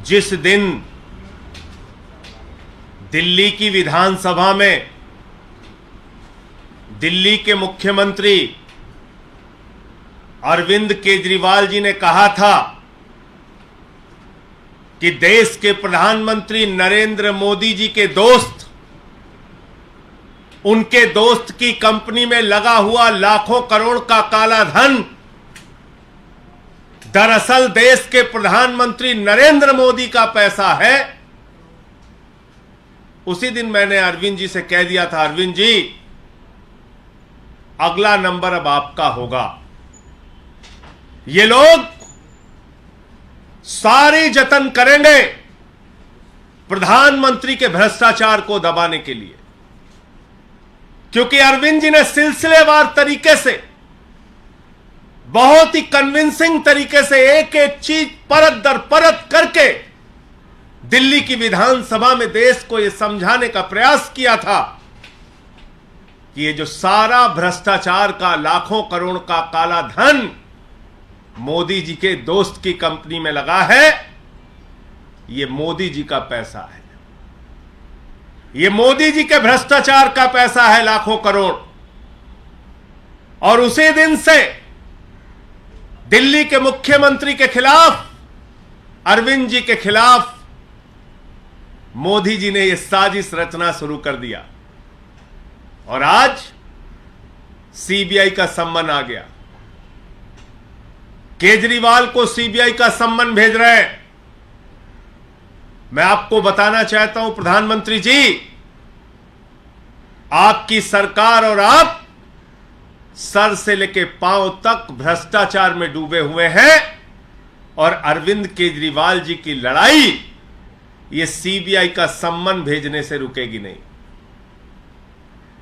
जिस दिन दिल्ली की विधानसभा में दिल्ली के मुख्यमंत्री अरविंद केजरीवाल जी ने कहा था कि देश के प्रधानमंत्री नरेंद्र मोदी जी के दोस्त, उनके दोस्त की कंपनी में लगा हुआ लाखों करोड़ का काला धन दरअसल देश के प्रधानमंत्री नरेंद्र मोदी का पैसा है। उसी दिन मैंने अरविंद जी से कह दिया था, अरविंद जी अगला नंबर अब आपका होगा। ये लोग सारे जतन करेंगे प्रधानमंत्री के भ्रष्टाचार को दबाने के लिए, क्योंकि अरविंद जी ने सिलसिलेवार तरीके से, बहुत ही कन्विंसिंग तरीके से एक एक चीज परत दर परत करके दिल्ली की विधानसभा में देश को यह समझाने का प्रयास किया था कि ये जो सारा भ्रष्टाचार का लाखों करोड़ का काला धन मोदी जी के दोस्त की कंपनी में लगा है, ये मोदी जी का पैसा है, ये मोदी जी के भ्रष्टाचार का पैसा है, लाखों करोड़। और उसी दिन से दिल्ली के मुख्यमंत्री के खिलाफ, अरविंद जी के खिलाफ मोदी जी ने यह साजिश रचना शुरू कर दिया और आज सीबीआई का सम्मन आ गया। केजरीवाल को सीबीआई का सम्मन भेज रहे हैं। मैं आपको बताना चाहता हूं प्रधानमंत्री जी, आपकी सरकार और आप सर से लेकर पांव तक भ्रष्टाचार में डूबे हुए हैं और अरविंद केजरीवाल जी की लड़ाई ये सीबीआई का सम्मन भेजने से रुकेगी नहीं।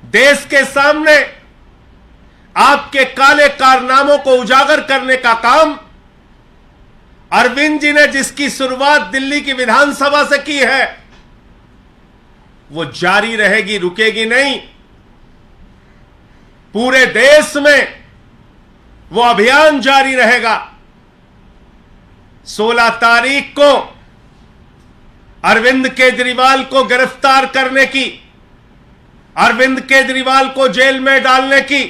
देश के सामने आपके काले कारनामों को उजागर करने का काम अरविंद जी ने जिसकी शुरुआत दिल्ली की विधानसभा से की है, वो जारी रहेगी, रुकेगी नहीं। पूरे देश में वो अभियान जारी रहेगा। 16 तारीख को अरविंद केजरीवाल को गिरफ्तार करने की, अरविंद केजरीवाल को जेल में डालने की,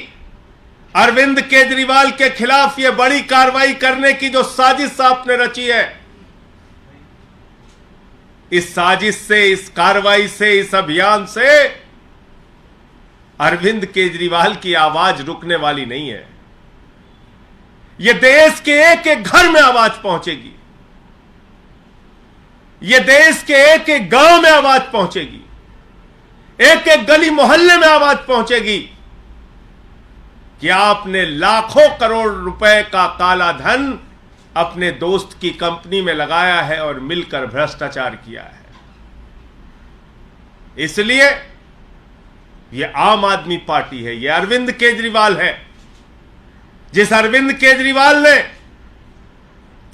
अरविंद केजरीवाल के खिलाफ यह बड़ी कार्रवाई करने की जो साजिश आपने रची है, इस साजिश से, इस कार्रवाई से, इस अभियान से अरविंद केजरीवाल की आवाज रुकने वाली नहीं है। यह देश के एक एक घर में आवाज पहुंचेगी, यह देश के एक एक गांव में आवाज पहुंचेगी, एक एक गली मोहल्ले में आवाज पहुंचेगी कि आपने लाखों करोड़ रुपए का काला धन अपने दोस्त की कंपनी में लगाया है और मिलकर भ्रष्टाचार किया है। इसलिए यह आम आदमी पार्टी है, यह अरविंद केजरीवाल है। जिस अरविंद केजरीवाल ने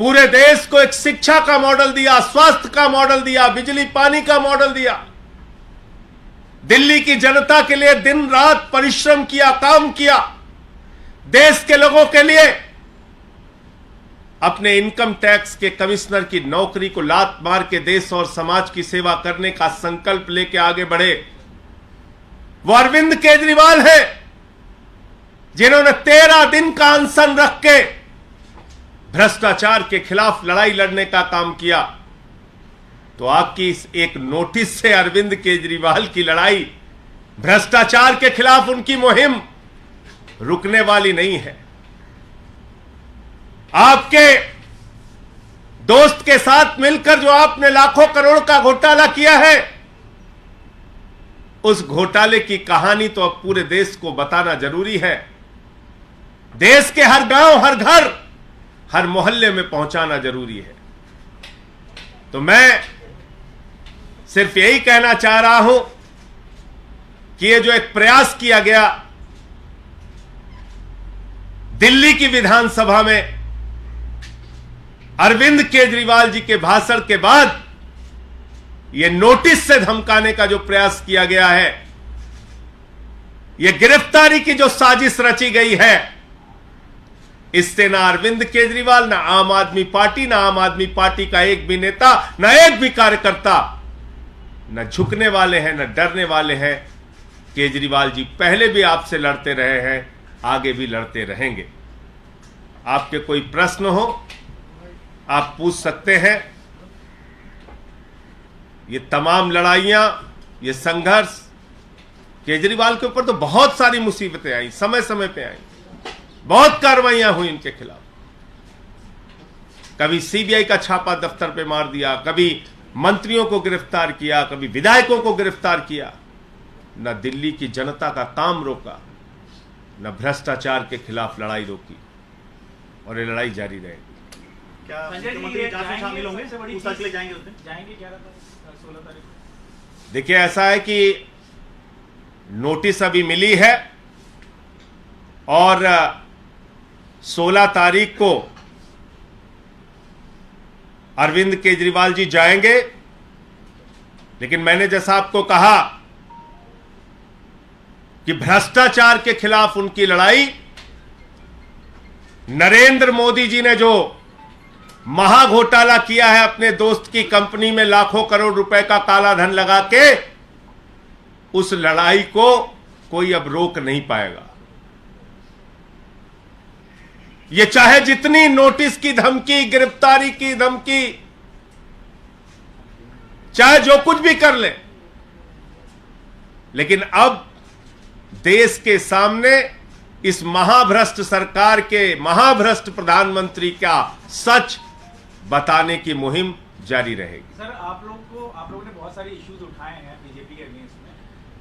पूरे देश को एक शिक्षा का मॉडल दिया, स्वास्थ्य का मॉडल दिया, बिजली पानी का मॉडल दिया, दिल्ली की जनता के लिए दिन रात परिश्रम किया, काम किया, देश के लोगों के लिए अपने इनकम टैक्स के कमिश्नर की नौकरी को लात मार के देश और समाज की सेवा करने का संकल्प लेके आगे बढ़े, वो अरविंद केजरीवाल है जिन्होंने 13 दिन का अनशन रख के भ्रष्टाचार के खिलाफ लड़ाई लड़ने का काम किया। तो आपकी इस एक नोटिस से अरविंद केजरीवाल की लड़ाई, भ्रष्टाचार के खिलाफ उनकी मुहिम रुकने वाली नहीं है। आपके दोस्त के साथ मिलकर जो आपने लाखों करोड़ का घोटाला किया है, उस घोटाले की कहानी तो अब पूरे देश को बताना जरूरी है। देश के हर गांव, हर घर, हर मोहल्ले में पहुंचाना जरूरी है। तो मैं सिर्फ यही कहना चाह रहा हूं कि ये जो एक प्रयास किया गया दिल्ली की विधानसभा में अरविंद केजरीवाल जी के भाषण के बाद यह नोटिस से धमकाने का जो प्रयास किया गया है, यह गिरफ्तारी की जो साजिश रची गई है, इससे ना अरविंद केजरीवाल, ना आम आदमी पार्टी, ना आम आदमी पार्टी का एक भी नेता, ना एक भी कार्यकर्ता न झुकने वाले हैं, न डरने वाले हैं। केजरीवाल जी पहले भी आपसे लड़ते रहे हैं, आगे भी लड़ते रहेंगे। आपके कोई प्रश्न हो आप पूछ सकते हैं। ये तमाम लड़ाइयां, ये संघर्ष, केजरीवाल के ऊपर तो बहुत सारी मुसीबतें आई, समय समय पे आई, बहुत कार्रवाइयां हुई इनके खिलाफ। कभी सीबीआई का छापा दफ्तर पे मार दिया, कभी मंत्रियों को गिरफ्तार किया, कभी विधायकों को गिरफ्तार किया। न दिल्ली की जनता का काम रोका, न भ्रष्टाचार के खिलाफ लड़ाई रोकी, और ये लड़ाई जारी रहेगी। क्या मुख्यमंत्री जांच में शामिल होंगे? पूछताछ के लिए जाएंगे उस दिन? जाएंगे 16 तारीख को। देखिए, ऐसा है कि नोटिस अभी मिली है और 16 तारीख को अरविंद केजरीवाल जी जाएंगे। लेकिन मैंने जैसा आपको कहा कि भ्रष्टाचार के खिलाफ उनकी लड़ाई, नरेंद्र मोदी जी ने जो महाघोटाला किया है अपने दोस्त की कंपनी में लाखों करोड़ रुपए का काला धन लगा के, उस लड़ाई को कोई अब रोक नहीं पाएगा। ये चाहे जितनी नोटिस की धमकी, गिरफ्तारी की धमकी, चाहे जो कुछ भी कर ले, लेकिन अब देश के सामने इस महाभ्रष्ट सरकार के, महाभ्रष्ट प्रधानमंत्री का सच बताने की मुहिम जारी रहेगी। सर, आप लोगों ने बहुत सारे इश्यूज उठाए हैं बीजेपी के अगेंस्ट में।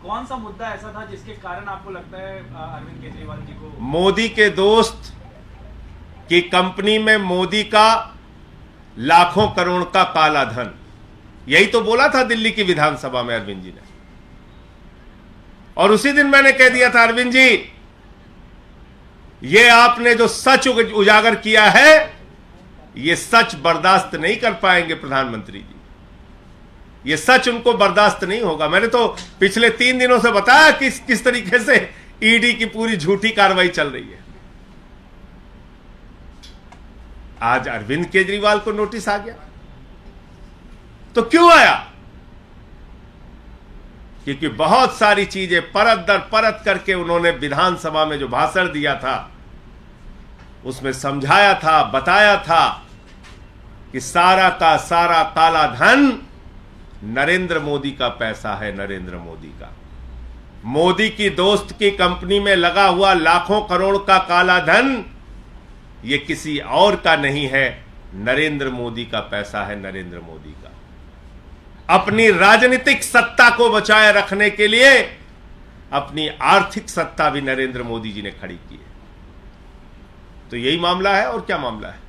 कौन सा मुद्दा ऐसा था जिसके कारण आपको लगता है अरविंद केजरीवाल जी को? मोदी के दोस्त की कंपनी में मोदी का लाखों करोड़ का काला धन, यही तो बोला था दिल्ली की विधानसभा में अरविंद जी ने। और उसी दिन मैंने कह दिया था, अरविंद जी, ये आपने जो सच उजागर किया है, ये सच बर्दाश्त नहीं कर पाएंगे प्रधानमंत्री जी। ये सच उनको बर्दाश्त नहीं होगा। मैंने तो पिछले 3 दिनों से बताया किस तरीके से ईडी की पूरी झूठी कार्रवाई चल रही है। आज अरविंद केजरीवाल को नोटिस आ गया, तो क्यों आया? क्योंकि बहुत सारी चीजें परत दर परत करके उन्होंने विधानसभा में जो भाषण दिया था, उसमें समझाया था, बताया था कि सारा का सारा काला धन नरेंद्र मोदी का पैसा है, नरेंद्र मोदी का। मोदी की दोस्त की कंपनी में लगा हुआ लाखों करोड़ का काला धन ये किसी और का नहीं है, नरेंद्र मोदी का पैसा है, नरेंद्र मोदी का। अपनी राजनीतिक सत्ता को बचाए रखने के लिए अपनी आर्थिक सत्ता भी नरेंद्र मोदी जी ने खड़ी की है। तो यही मामला है, और क्या मामला है?